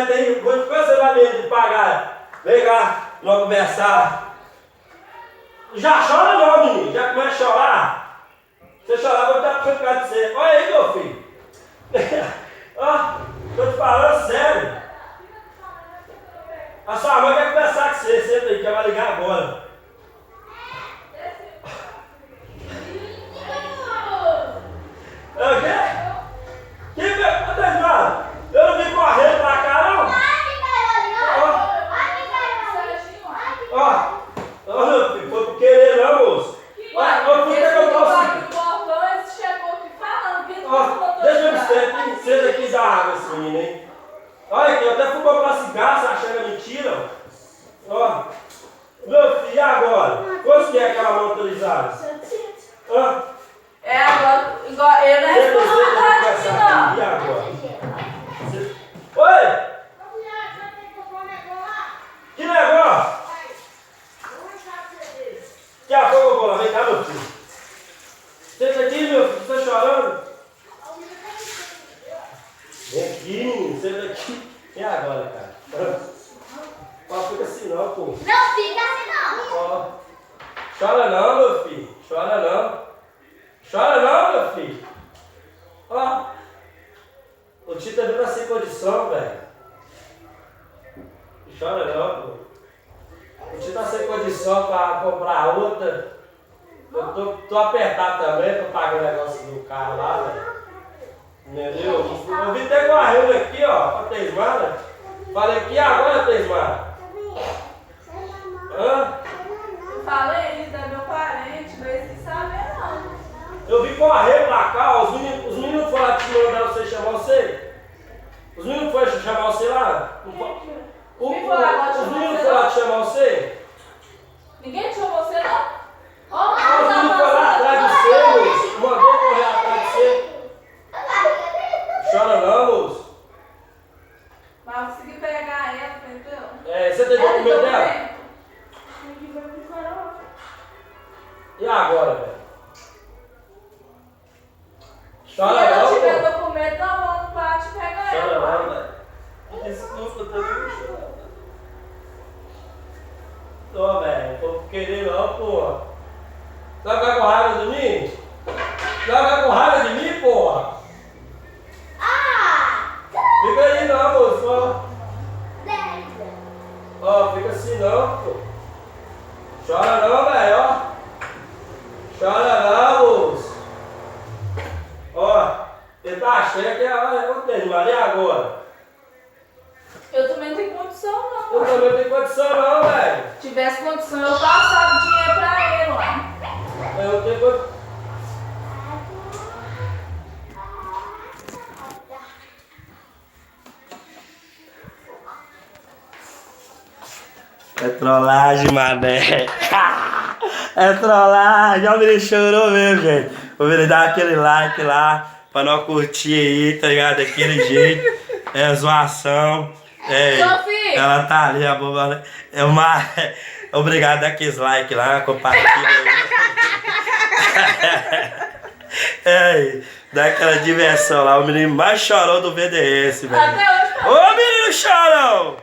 internet aí, quando você vai mesmo de pagar? Vem cá, vamos conversar. Já chora não, menino, já começa a chorar. Se você chorar, vou dar pra ficar de você. Olha aí, meu filho. Ó, tô te falando sério. A sua mãe quer conversar com você, senta aí, que ela vai ligar agora. É o quê? Quem veio? Eu não vim correndo pra cá, não. Ó, meu filho, foi por querer não, moço. Ó, por que eu posso... Ó, deixa eu ver, você quis dar água esse menino, hein? Olha aqui, eu até fui comprar cigarro, você achando mentira, ó. Meu filho, e agora? Quanto que é aquela mão autorizada? É agora, igual, eu não respondo nada disso não. E agora? Oi! Que negócio? Daqui a pouco eu vou lá, vem cá, meu filho. Senta aqui, meu filho, você tá chorando? Vem aqui, menino, senta aqui. E agora, cara? Ó, fica assim não, pô. Não fica assim não. Ó. Chora não, meu filho. Chora não. Chora não, meu filho. Ó. O tio tá vendo sem condição, velho. Chora não, pô. O tio tá sem condição pra comprar outra. Eu tô apertado também, tô pagando o negócio do carro lá, velho. Entendeu? Eu vim até correndo aqui, ó, pra Teismara. Falei aqui agora, Teismara. Hã? Eu falei isso, é meu parente, mas sem saber não. Eu vim correr pra cá, ó, os meninos foram lá te mandar você chamar você? Os meninos foram chamar você lá? Os meninos foram lá te chamar você? Ninguém te chamou você não? Os meninos foram lá atrás de você, moço. Mandou correr atrás de você. Chora não, moço. Mas eu consegui pegar ela, entendeu? É, você tem documento dela? E agora, velho? Se Chora eu não não, tiver pô. documento, não vou pra te pegar Chora ela. não, velho. Desculpa, eu também chorando. Tô, velho. Tô querendo não, pô. Vai ficar com raiva de mim? Vai ficar com raiva de mim, porra? Fica aí não, moço. Ó, fica assim não, pô. Chora não, velho, ó. Chora não, moço. Ó, ele tá achando que é o Teismara, e agora? Eu também não tenho condição não. Eu também não tenho condição não, velho. Se tivesse condição, eu passava o dinheiro pra ele lá. Eu não tenho condição. É trollagem, mané. É trollagem. Ó, o menino chorou mesmo, gente. O menino dá aquele like lá pra nós curtir aí, tá ligado? Daquele jeito. É zoação. É, Sofia! ela tá ali, a boba. É uma. Obrigado, dá aqueles like lá, compartilha aí. É, dá aquela diversão lá. O menino mais chorou do VDS, velho. Até hoje. Ô, menino chorão!